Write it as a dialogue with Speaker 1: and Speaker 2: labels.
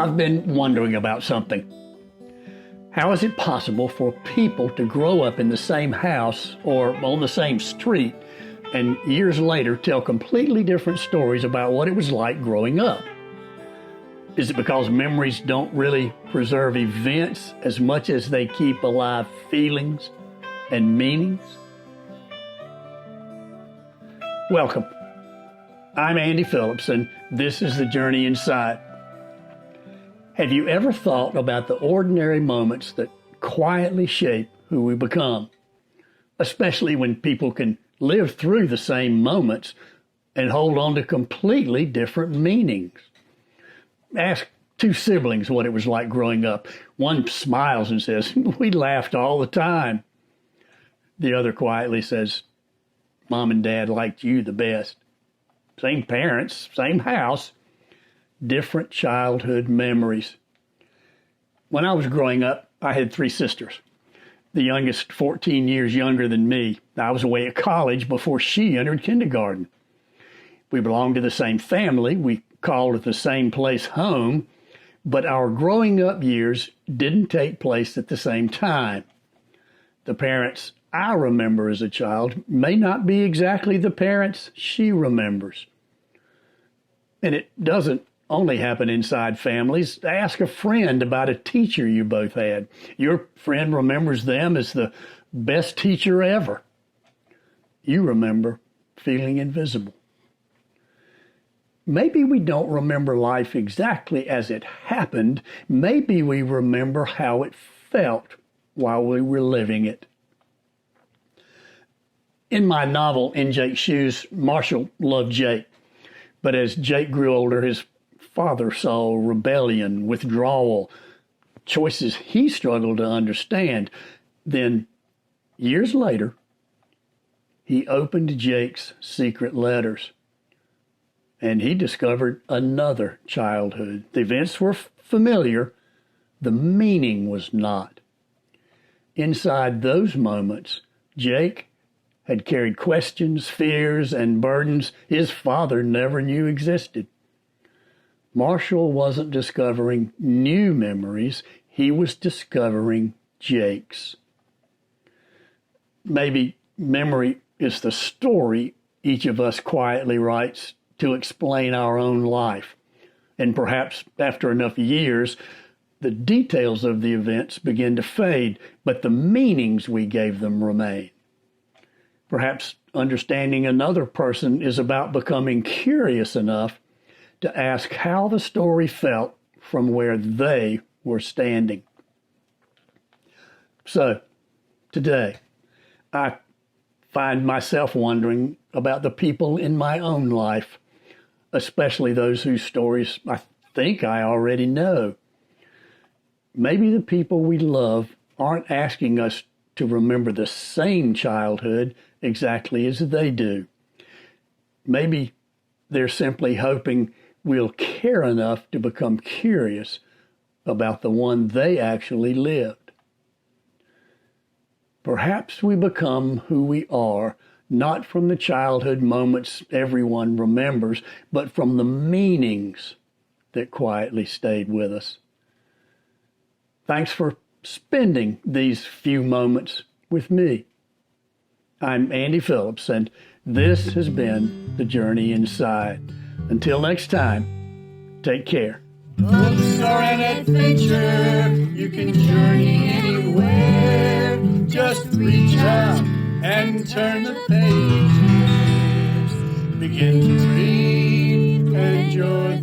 Speaker 1: I've been wondering about something. How is it possible for people to grow up in the same house or on the same street and years later tell completely different stories about what it was like growing up? Is it because memories don't really preserve events as much as they keep alive feelings and meanings? Welcome. I'm Andy Phillips, and this is The Journey Inside. Have you ever thought about the ordinary moments that quietly shape who we become? Especially when people can live through the same moments and hold on to completely different meanings. Ask two siblings what it was like growing up. One smiles and says, "We laughed all the time." The other quietly says, "Mom and Dad liked you the best." Same parents, same house, different childhood memories. When I was growing up, I had three sisters. The youngest 14 years younger than me. I was away at college before she entered kindergarten. We belonged to the same family. We called it the same place home, but our growing up years didn't take place at the same time. The parents I remember as a child may not be exactly the parents she remembers. And it doesn't only happen inside families. Ask a friend about a teacher you both had. Your friend remembers them as the best teacher ever. You remember feeling invisible. Maybe we don't remember life exactly as it happened. Maybe we remember how it felt while we were living it. In my novel, In Jake's Shoes, Marshall loved Jake. But as Jake grew older, his father saw rebellion, withdrawal, choices he struggled to understand. Then, years later, he opened Jake's secret letters, and he discovered another childhood. The events were familiar, the meaning was not. Inside those moments, Jake had carried questions, fears, and burdens his father never knew existed. Marshall wasn't discovering new memories, he was discovering Jake's. Maybe memory is the story each of us quietly writes to explain our own life. And perhaps after enough years, the details of the events begin to fade, but the meanings we gave them remain. Perhaps understanding another person is about becoming curious enough to ask how the story felt from where they were standing. So, today, I find myself wondering about the people in my own life, especially those whose stories I think I already know. Maybe the people we love aren't asking us to remember the same childhood exactly as they do. Maybe they're simply hoping we'll care enough to become curious about the one they actually lived. Perhaps we become who we are, not from the childhood moments everyone remembers, but from the meanings that quietly stayed with us. Thanks for spending these few moments with me. I'm Andy Phillips, and this has been The Journey Inside. Until next time, take care.
Speaker 2: Books are an adventure. You can journey anywhere. Just reach out and turn the pages. Begin to read and enjoy